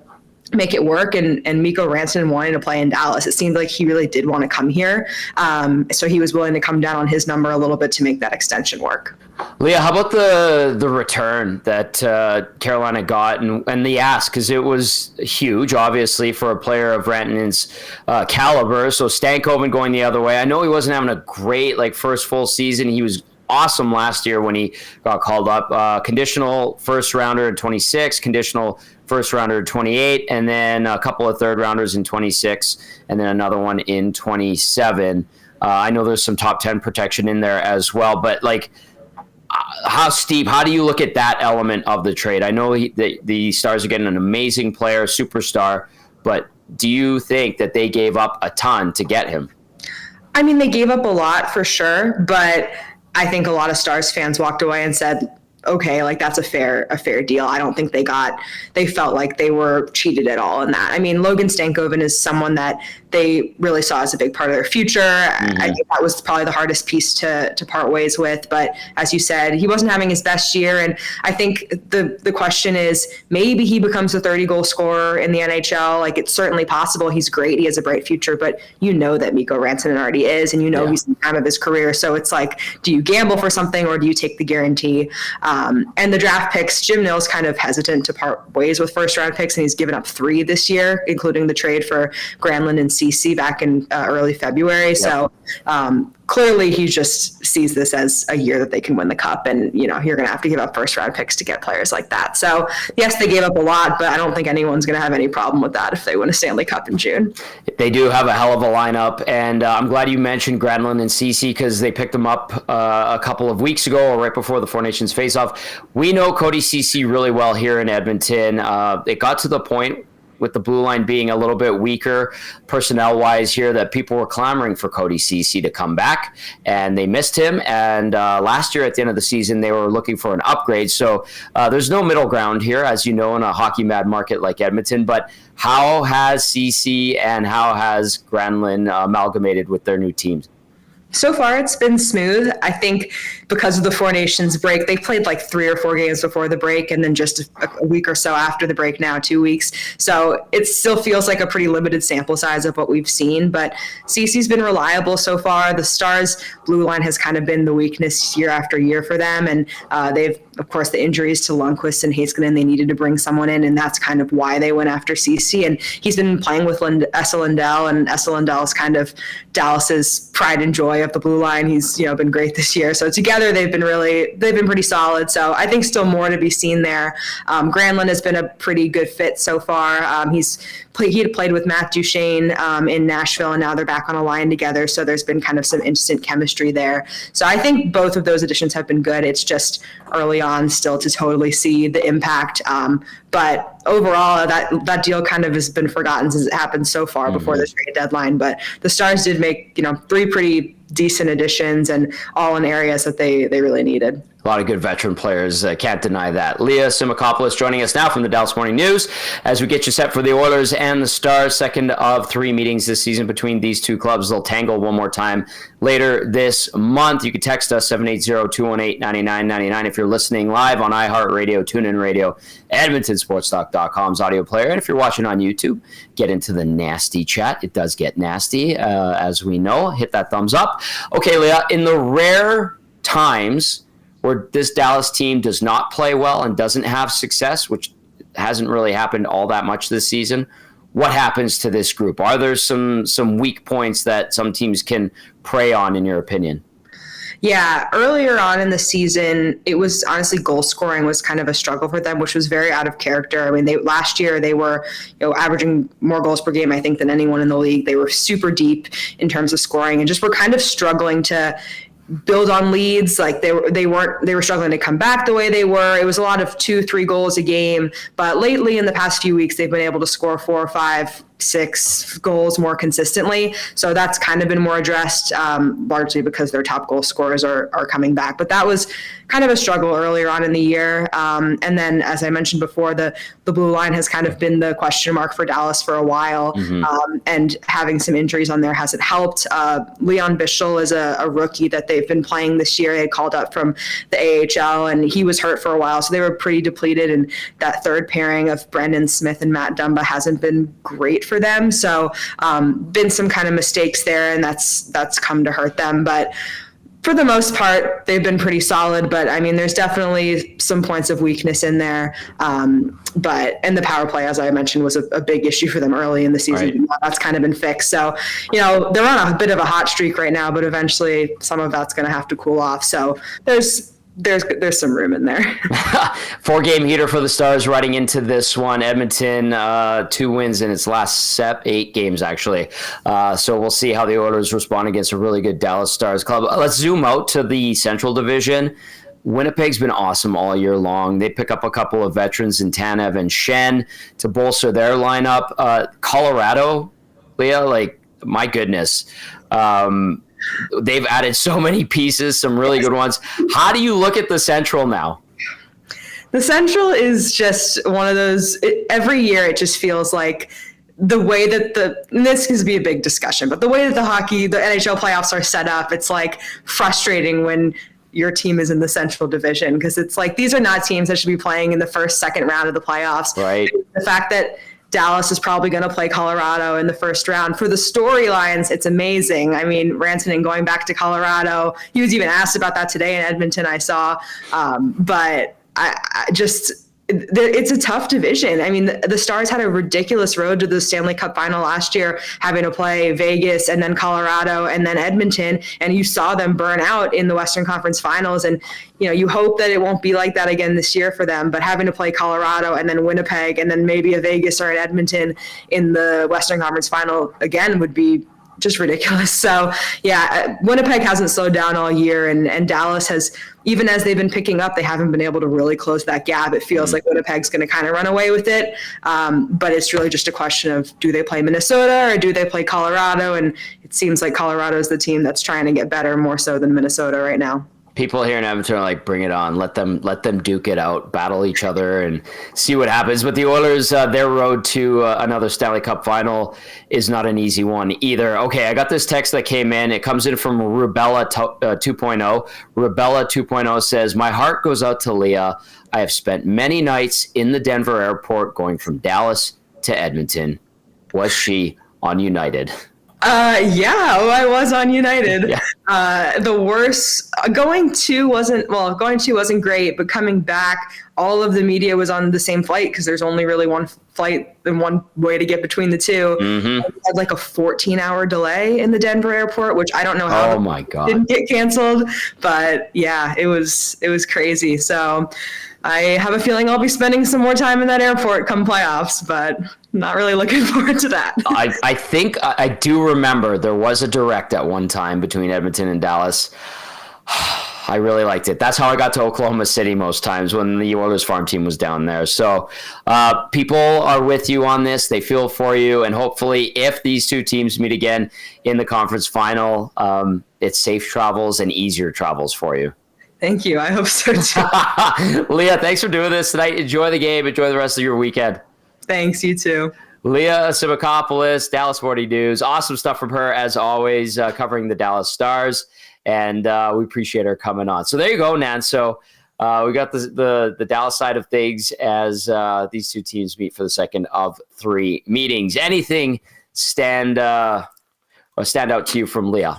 [SPEAKER 4] make it work and Mikko Rantanen wanting to play in Dallas. It seemed like he really did want to come here. So he was willing to come down on his number a little bit to make that extension work.
[SPEAKER 1] Leah, how about the return that Carolina got and the ask? Because it was huge, obviously, for a player of Rantanen's caliber. So Stankoven going the other way. I know he wasn't having a great first full season. He was awesome last year when he got called up. Conditional first rounder in 26, conditional first rounder in 28, and then a couple of third rounders in 26, and then another one in 27. I know there's some top 10 protection in there as well, but how do you look at that element of the trade? I know the Stars are getting an amazing player, superstar, but do you think that they gave up a ton to get him?
[SPEAKER 4] I mean, they gave up a lot for sure, but I think a lot of Stars fans walked away and said, okay, that's a fair deal. I don't think they felt like they were cheated at all in that. I mean, Logan Stankoven is someone that they really saw as a big part of their future. Mm-hmm. I think that was probably the hardest piece to part ways with. But as you said, he wasn't having his best year. And I think the question is maybe he becomes a 30-goal scorer in the NHL. It's certainly possible. He's great. He has a bright future. But that Mikko Rantanen already is, and he's in the time of his career. So it's do you gamble for something or do you take the guarantee? And the draft picks, Jim Nill's kind of hesitant to part ways with first round picks, and he's given up 3 this year, including the trade for Granlund and CC back in early February. Yep. So clearly he just sees this as a year that they can win the cup, and you're going to have to give up first round picks to get players like that. So yes, they gave up a lot, but I don't think anyone's going to have any problem with that if they win a Stanley Cup in June.
[SPEAKER 1] They do have a hell of a lineup, and I'm glad you mentioned Granlund and CC because they picked them up a couple of weeks ago or right before the Four Nations face-off. We know Cody CC really well here in Edmonton. It got to the point with the blue line being a little bit weaker personnel-wise here that people were clamoring for Cody CC to come back, and they missed him. And last year at the end of the season, they were looking for an upgrade. So there's no middle ground here, as you know, in a hockey mad market like Edmonton. But how has CC and how has Granlund amalgamated with their new teams?
[SPEAKER 4] So far, it's been smooth. I think because of the Four Nations break, they played like 3 or 4 games before the break, and then just a week or so after the break now, 2 weeks. So it still feels like a pretty limited sample size of what we've seen, but CC's been reliable so far. The Stars' blue line has kind of been the weakness year after year for them, and they've, of course, the injuries to Lundqvist and Heiskanen, they needed to bring someone in, and that's kind of why they went after CC. And he's been playing with Esa Lindell, and Esa Lindell's kind of Dallas's pride and joy of the blue line. He's been great this year. So together they've been pretty solid. So I think still more to be seen there. Granlund has been a pretty good fit so far. He had played with Matt Duchene in Nashville, and now they're back on a line together. So there's been kind of some instant chemistry there. So I think both of those additions have been good. It's just early on still to totally see the impact. But overall, that deal kind of has been forgotten since it happened so far before the trade deadline. But the Stars did make 3 pretty decent additions, and all in areas that they really needed.
[SPEAKER 1] A lot of good veteran players. Can't deny that. Leah Simakopoulos joining us now from the Dallas Morning News as we get you set for the Oilers and the Stars. Second of 3 meetings this season between these two clubs. They'll tangle one more time later this month. You can text us 780-218-9999 if you're listening live on iHeartRadio, TuneIn Radio, EdmontonSportsTalk.com's audio player. And if you're watching on YouTube, get into the nasty chat. It does get nasty, as we know. Hit that thumbs up. Okay, Leah, in the rare times where this Dallas team does not play well and doesn't have success, which hasn't really happened all that much this season, what happens to this group? Are there some weak points that some teams can prey on, in your opinion?
[SPEAKER 4] Yeah, earlier on in the season, it was honestly goal scoring was kind of a struggle for them, which was very out of character. I mean, last year they were averaging more goals per game, I think, than anyone in the league. They were super deep in terms of scoring and just were kind of struggling to build on leads. Like they were struggling to come back the way they were. It was a lot of 2-3 goals a game, but lately in the past few weeks they've been able to score 4 or 5, 6 goals more consistently. So that's kind of been more addressed, largely because their top goal scorers are coming back. But that was kind of a struggle earlier on in the year. And then, as I mentioned before, the blue line has kind of been the question mark for Dallas for a while. And having some injuries on there hasn't helped. Leon Bichel is a rookie that they've been playing this year. They called up from the AHL, and he was hurt for a while. So they were pretty depleted. And that third pairing of Brendan Smith and Matt Dumba hasn't been great for them. So been some kind of mistakes there, and that's come to hurt them. But for the most part, they've been pretty solid. But I mean, there's definitely some points of weakness in there. And the power play, as I mentioned, was a big issue for them early in the season. Right. That's kind of been fixed. So, they're on a bit of a hot streak right now, but eventually some of that's going to have to cool off. So there's some room in there.
[SPEAKER 1] 4-game heater for the Stars riding into this one. Edmonton, 2 wins in its last 8 games, actually. So we'll see how the Oilers respond against a really good Dallas Stars club. Let's zoom out to the Central Division. Winnipeg's been awesome all year long. They pick up a couple of veterans in Tanev and Shen to bolster their lineup. Colorado, Leah, my goodness. They've added so many pieces, some really good ones. How do you look at the Central now?
[SPEAKER 4] The Central is just one of those, every year it just feels like the way that and this can be a big discussion, but the way that the NHL playoffs are set up, it's frustrating when your team is in the Central Division, because it's these are not teams that should be playing in the first, second round of the playoffs.
[SPEAKER 1] Right.
[SPEAKER 4] The fact that Dallas is probably going to play Colorado in the first round. For the storylines, it's amazing. I mean, Rantanen going back to Colorado, he was even asked about that today in Edmonton, I saw. But I just... it's a tough division. I mean, the Stars had a ridiculous road to the Stanley Cup final last year, having to play Vegas and then Colorado and then Edmonton. And you saw them burn out in the Western Conference finals. And, you hope that it won't be like that again this year for them. But having to play Colorado and then Winnipeg and then maybe a Vegas or an Edmonton in the Western Conference final again would be just ridiculous. So yeah, Winnipeg hasn't slowed down all year, and Dallas has, even as they've been picking up, they haven't been able to really close that gap. It feels like Winnipeg's going to kind of run away with it. But it's really just a question of, do they play Minnesota or do they play Colorado? And it seems like Colorado is the team that's trying to get better more so than Minnesota right now.
[SPEAKER 1] People here in Edmonton are like, bring it on. Let them duke it out, battle each other, and see what happens. But the Oilers, their road to another Stanley Cup final is not an easy one either. Okay, I got this text that came in. It comes in from Rubella 2.0. Rubella 2.0 says, my heart goes out to Leah. I have spent many nights in the Denver airport going from Dallas to Edmonton. Was she on United?
[SPEAKER 4] I was on United.
[SPEAKER 1] Yeah.
[SPEAKER 4] The worst going to wasn't great, but coming back, all of the media was on the same flight because there's only really one flight and one way to get between the two.
[SPEAKER 1] Mm-hmm.
[SPEAKER 4] We had like a 14-hour delay in the Denver airport, which I don't know how didn't get canceled, but yeah, it was crazy. So I have a feeling I'll be spending some more time in that airport come playoffs, but not really looking forward to that.
[SPEAKER 1] I think I do remember there was a direct at one time between Edmonton and Dallas. I really liked it. That's how I got to Oklahoma City most times, when the Oilers farm team was down there. So people are with you on this. They feel for you. And hopefully if these two teams meet again in the conference final, it's safe travels and easier travels for you.
[SPEAKER 4] Thank you. I hope so too.
[SPEAKER 1] Leah, thanks for doing this tonight. Enjoy the game. Enjoy the rest of your weekend.
[SPEAKER 4] Thanks. You too.
[SPEAKER 1] Leah Simikopoulos, Dallas 40 News. Awesome stuff from her, as always, covering the Dallas Stars. And we appreciate her coming on. So there you go, Nan. So we got the Dallas side of things as these two teams meet for the second of three meetings. Anything stand out to you from Leah?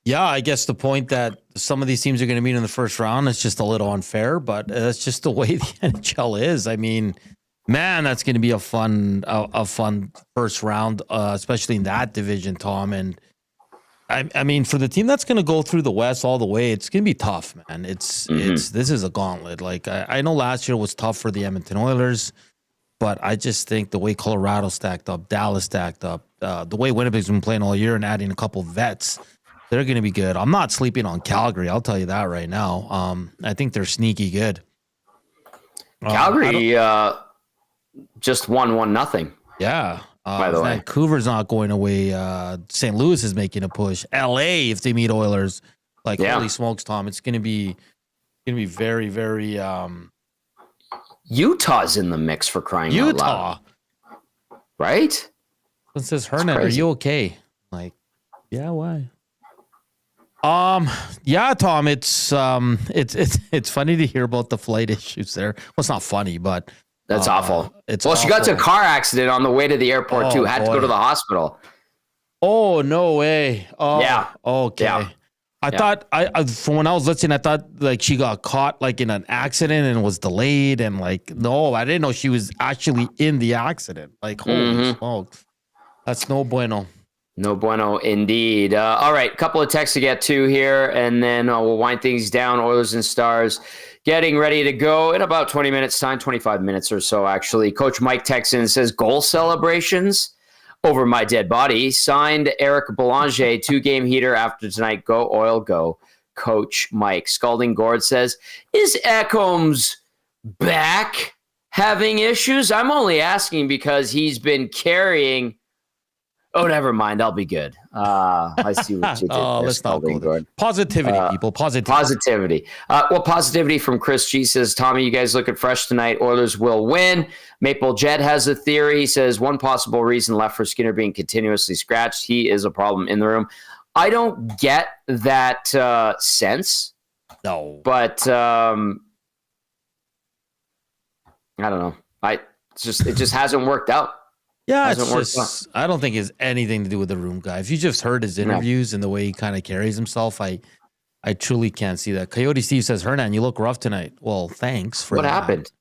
[SPEAKER 2] Yeah, I guess the point that some of these teams are going to meet in the first round is just a little unfair, but that's just the way the NHL is. I mean, man, that's going to be a fun first round, especially in that division, Tom. And I mean, for the team that's going to go through the West all the way, it's going to be tough, man. This is a gauntlet. Like I know last year was tough for the Edmonton Oilers, but I just think the way Colorado stacked up, Dallas stacked up, the way Winnipeg's been playing all year and adding a couple vets, they're going to be good. I'm not sleeping on Calgary. I'll tell you that right now. I think they're sneaky good.
[SPEAKER 1] Calgary just won 1-0.
[SPEAKER 2] Yeah.
[SPEAKER 1] By the way,
[SPEAKER 2] Vancouver's not going away. St. Louis is making a push. LA, if they meet Oilers, holy smokes, Tom, it's going to be very, very.
[SPEAKER 1] Utah's in the mix, for crying out loud. Right?
[SPEAKER 2] It says Hernan, are you okay? Like, yeah, why? Yeah, Tom, it's funny to hear about the flight issues there. Well, it's not funny, but
[SPEAKER 1] that's awful.
[SPEAKER 2] Well,
[SPEAKER 1] she got to a car accident on the way to the airport too. Had to go to the hospital.
[SPEAKER 2] Oh, no way. Oh,
[SPEAKER 1] yeah.
[SPEAKER 2] Okay.
[SPEAKER 1] Yeah.
[SPEAKER 2] I thought from when I was listening, I thought like she got caught like in an accident and was delayed, and like, no, I didn't know she was actually in the accident. Like, holy smokes. That's no bueno.
[SPEAKER 1] No bueno indeed. All right, couple of texts to get to here, and then we'll wind things down. Oilers and Stars getting ready to go in about 20 minutes time, 25 minutes or so, actually. Coach Mike Texan says, goal celebrations over my dead body. Signed Eric Belanger, 2-game heater after tonight. Go Oil, go. Coach Mike. Scalding Gord says, is Ekholm's back having issues? I'm only asking because he's been carrying... Oh, never mind. I'll be good. I see what you did.
[SPEAKER 2] Let's not go there. Positivity, people.
[SPEAKER 1] Positivity. Positivity from Chris G says, Tommy, you guys looking fresh tonight. Oilers will win. Maple Jet has a theory. He says, one possible reason left for Skinner being continuously scratched. He is a problem in the room. I don't get that sense.
[SPEAKER 2] No.
[SPEAKER 1] But I don't know. it just hasn't worked out.
[SPEAKER 2] Yeah, it's just, I don't think it's anything to do with the room guy. If you just heard his interviews and the way he kind of carries himself, I truly can't see that. Coyote Steve says, Hernan, you look rough tonight. Well, thanks for
[SPEAKER 1] what
[SPEAKER 2] that.
[SPEAKER 1] happened?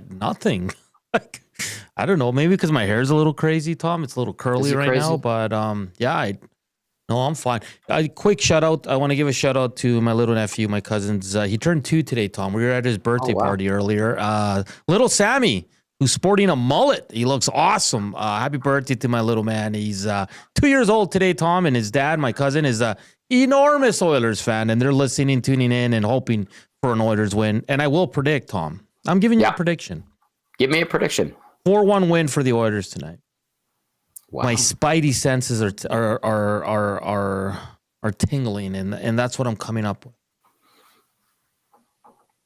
[SPEAKER 2] Nothing. Like, I don't know. Maybe because my hair's a little crazy, Tom. It's a little curly right now. But yeah, no, I'm fine. Quick shout out. I want to give a shout out to my little nephew, my cousin's. He turned 2 today, Tom. We were at his birthday party earlier. Little Sammy, who's sporting a mullet. He looks awesome. Happy birthday to my little man. He's 2 years old today, Tom, and his dad, my cousin, is a enormous Oilers fan, and they're listening, tuning in, and hoping for an Oilers win. And I will predict, Tom. I'm giving you a prediction.
[SPEAKER 1] Give me a prediction.
[SPEAKER 2] 4-1 win for the Oilers tonight.
[SPEAKER 1] Wow.
[SPEAKER 2] My spidey senses are tingling, and that's what I'm coming up with.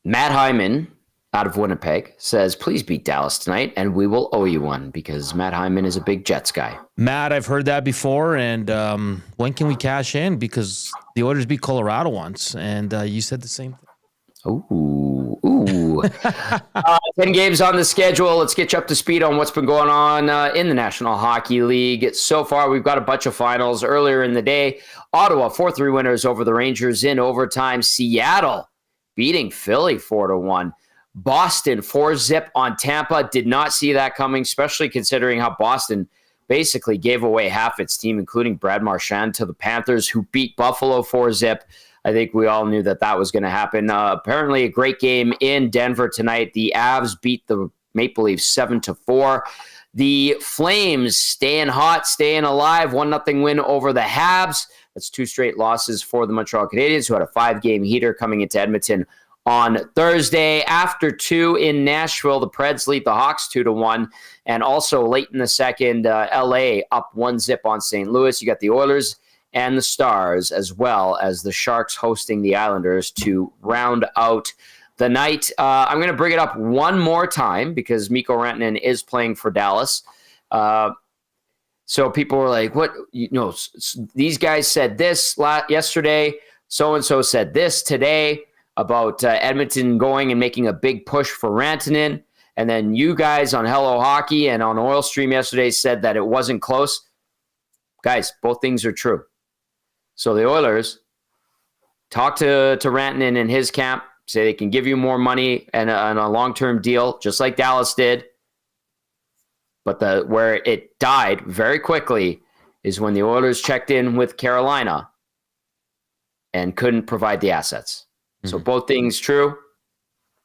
[SPEAKER 1] Matt Hyman out of Winnipeg says, please beat Dallas tonight, and we will owe you one, because Matt Hyman is a big Jets guy.
[SPEAKER 2] Matt, I've heard that before, and when can we cash in? Because the Oilers beat Colorado once, and you said the same thing.
[SPEAKER 1] Ooh. 10 games on the schedule. Let's get you up to speed on what's been going on in the National Hockey League. So far, we've got a bunch of finals. Earlier in the day, Ottawa 4-3 winners over the Rangers in overtime. Seattle beating Philly 4-1. Boston 4-0 on Tampa. Did not see that coming, especially considering how Boston basically gave away half its team, including Brad Marchand, to the Panthers, who beat Buffalo 4-0. I think we all knew that was going to happen. Apparently a great game in Denver tonight. The Avs beat the Maple Leafs 7-4. The Flames staying hot, staying alive. 1-0 win over the Habs. That's 2 straight losses for the Montreal Canadiens, who had a 5-game heater coming into Edmonton on Thursday. After 2 in Nashville, the Preds lead the Hawks 2-1. And also late in the second, LA up 1-0 on St. Louis. You got the Oilers and the Stars, as well as the Sharks hosting the Islanders to round out the night. I'm going to bring it up one more time because Mikko Rantanen is playing for Dallas. So people were like, what? These guys said this yesterday. So-and-so said this today about Edmonton going and making a big push for Rantanen. And then you guys on Hello Hockey and on Oil Stream yesterday said that it wasn't close. Guys, both things are true. So the Oilers talk to Rantanen in his camp, say they can give you more money and a long-term deal, just like Dallas did. But where it died very quickly is when the Oilers checked in with Carolina and couldn't provide the assets. Mm-hmm. So both things true.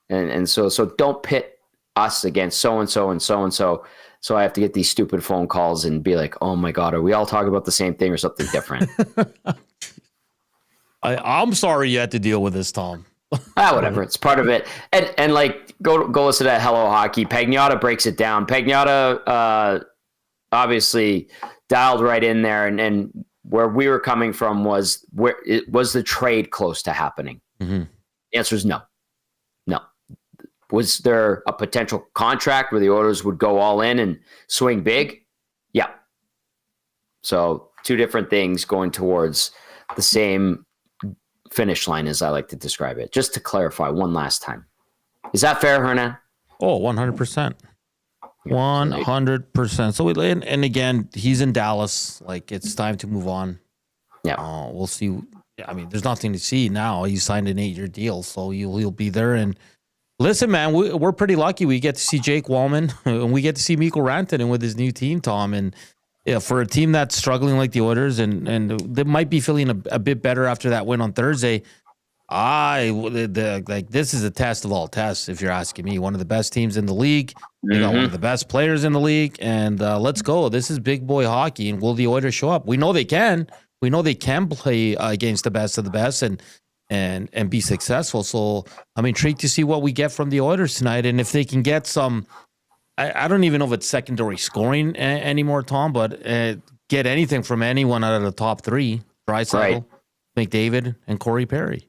[SPEAKER 1] And so don't pit us against so-and-so and so-and-so. So I have to get these stupid phone calls and be like, oh my God, are we all talking about the same thing or something different?
[SPEAKER 2] I'm sorry you had to deal with this, Tom.
[SPEAKER 1] Whatever. It's part of it. And like, go listen to Hello Hockey. Pagnotta breaks it down. Pagnotta obviously dialed right in there. And where we were coming from was the trade close to happening? Mm-hmm. The answer is no. Was there a potential contract where the Oilers would go all in and swing big? Yeah. So 2 different things going towards the same finish line, as I like to describe it. Just to clarify one last time. Is that fair, Hernan?
[SPEAKER 2] Oh, 100%. 100%. So and again, he's in Dallas. Like, it's time to move on.
[SPEAKER 1] Yeah.
[SPEAKER 2] We'll see. I mean, there's nothing to see now. He signed an 8-year deal, so he'll be there. And listen, man, we're pretty lucky. We get to see Jake Wallman, and we get to see Mikko Rantanen with his new team, Tom. And for a team that's struggling like the Oilers, and they might be feeling a bit better after that win on Thursday, this is a test of all tests, if you're asking me. One of the best teams in the league. They got one of the best players in the league, and let's go. This is big boy hockey, and will the Oilers show up? We know they can. We know they can play against the best of the best, and be successful. So I'm intrigued to see what we get from the Oilers tonight. And if they can get some, I don't even know if it's secondary scoring anymore, Tom, but get anything from anyone out of the top 3, Draisaitl, McDavid, and Corey Perry.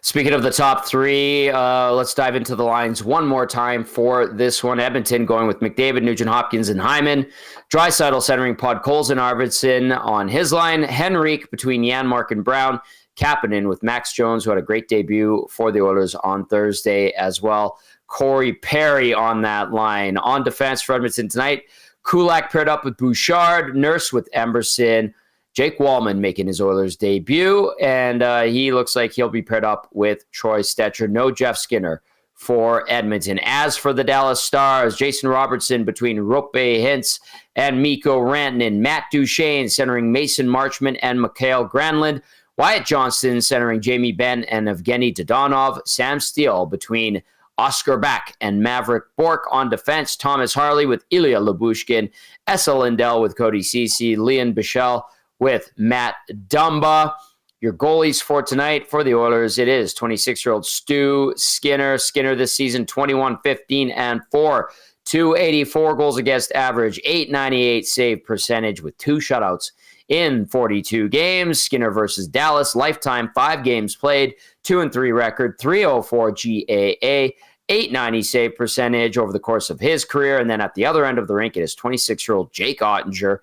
[SPEAKER 1] Speaking of the top 3, let's dive into the lines one more time for this one. Edmonton going with McDavid, Nugent Hopkins, and Hyman. Draisaitl centering Podkolzin and Arvidsson on his line. Henrique between Janmark and Brown. Kapanen with Max Jones, who had a great debut for the Oilers on Thursday as well. Corey Perry on that line. On defense for Edmonton tonight, Kulak paired up with Bouchard, Nurse with Emerson, Jake Wallman making his Oilers debut, and he looks like he'll be paired up with Troy Stetcher. No Jeff Skinner for Edmonton. As for the Dallas Stars, Jason Robertson between Roope Hintz and Mikko Rantanen, Matt Duchene centering Mason Marchment and Mikhail Granlund, Wyatt Johnston centering Jamie Benn and Evgeny Dodonov, Sam Steele between Oscar Back and Maverick Bourque on defense, Thomas Harley with Ilya Lyubushkin, Esa Lindell with Cody Ceci, Leon Bichelle with Matt Dumba. Your goalies for tonight for the Oilers, it is 26-year-old Stu Skinner. Skinner this season, 21-15-4, 284 goals against average, 898 save percentage with 2 shutouts in 42 games. Skinner versus Dallas, lifetime 5 games played, 2-3 record, 304 GAA, 890 save percentage over the course of his career. And then at the other end of the rink, it is 26-year-old Jake Ottinger,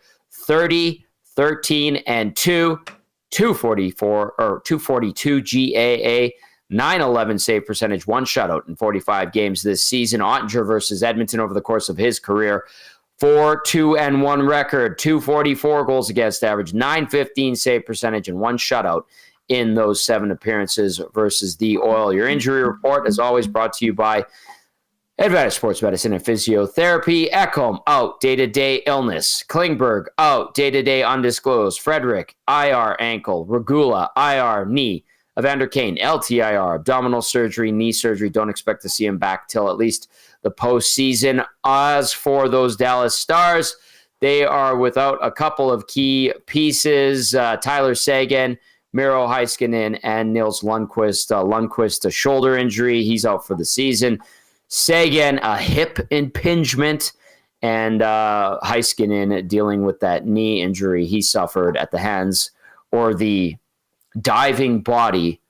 [SPEAKER 1] 30-13-2, 242 GAA, 911 save percentage, 1 shutout in 45 games this season. Ottinger versus Edmonton over the course of his career, 4-2-1 record, 244 goals against average, 915 save percentage, and 1 shutout in those 7 appearances versus the Oil. Your injury report, as always, brought to you by Advantage Sports Medicine and Physiotherapy. Ekholm, out, day-to-day illness. Klingberg, out, day-to-day undisclosed. Frederick, IR ankle. Regula, IR knee. Evander Kane, LTIR, abdominal surgery, knee surgery. Don't expect to see him back till at least the postseason. As for those Dallas Stars, they are without a couple of key pieces. Tyler Seguin, Miro Heiskanen, and Nils Lundqvist. Lundqvist, a shoulder injury. He's out for the season. Seguin, a hip impingement, and Heiskanen dealing with that knee injury he suffered at the hands or the diving body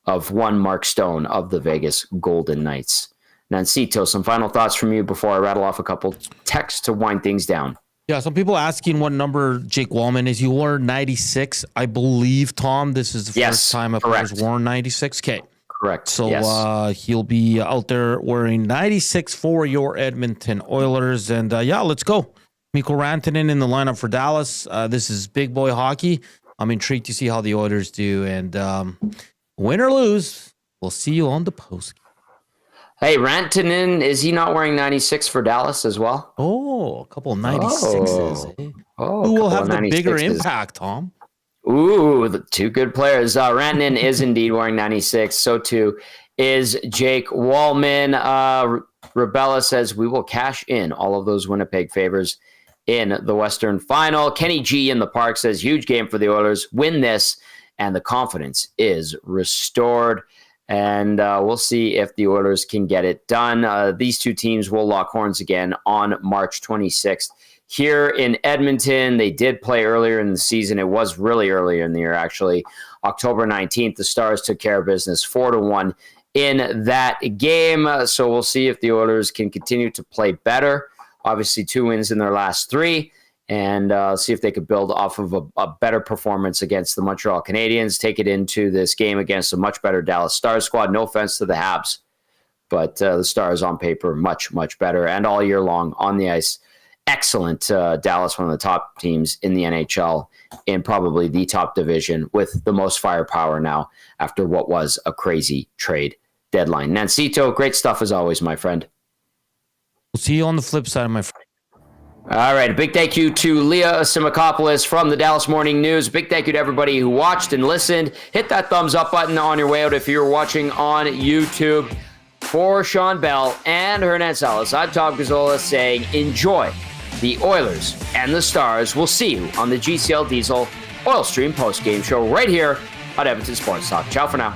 [SPEAKER 1] of one Mark Stone of the Vegas Golden Knights. Nancito, some final thoughts from you before I rattle off a couple texts to wind things down.
[SPEAKER 2] Yeah, some people asking what number Jake Wallman is. He wore 96, I believe, Tom. This is the first time a player's worn 96. Okay.
[SPEAKER 1] Correct.
[SPEAKER 2] So he'll be out there wearing 96 for your Edmonton Oilers. And let's go. Mikko Rantanen in the lineup for Dallas. This is big boy hockey. I'm intrigued to see how the Oilers do. And win or lose, we'll see you on the post.
[SPEAKER 1] Hey, Rantanen, is he not wearing 96 for Dallas as well?
[SPEAKER 2] Oh, a couple of 96s. Who will have the bigger impact, Tom?
[SPEAKER 1] Ooh, the 2 good players. Rantanen is indeed wearing 96. So too is Jake Wallman. Rebella says we will cash in all of those Winnipeg favors in the Western Final. Kenny G in the park says huge game for the Oilers. Win this, and the confidence is restored. And we'll see if the Oilers can get it done. These 2 teams will lock horns again on March 26th. Here in Edmonton, they did play earlier in the season. It was really earlier in the year, actually. October 19th, the Stars took care of business 4-1 in that game. So we'll see if the Oilers can continue to play better. Obviously, 2 wins in their last 3. And see if they could build off of a better performance against the Montreal Canadiens, take it into this game against a much better Dallas Stars squad. No offense to the Habs, but the Stars on paper, much, much better. And all year long on the ice, excellent. Dallas, one of the top teams in the NHL, in probably the top division with the most firepower now after what was a crazy trade deadline. Nancito, great stuff as always, my friend.
[SPEAKER 2] We'll see you on the flip side, my friend.
[SPEAKER 1] All right, a big thank you to Leah Simakopoulos from the Dallas Morning News. Big thank you to everybody who watched and listened. Hit that thumbs up button on your way out if you're watching on YouTube. For Shawn, Belle, and Hernan Salas, I'm Tom Gazzola saying enjoy the Oilers and the Stars. We'll see you on the GCL Diesel Oil Stream postgame show right here on Edmonton Sports Talk. Ciao for now.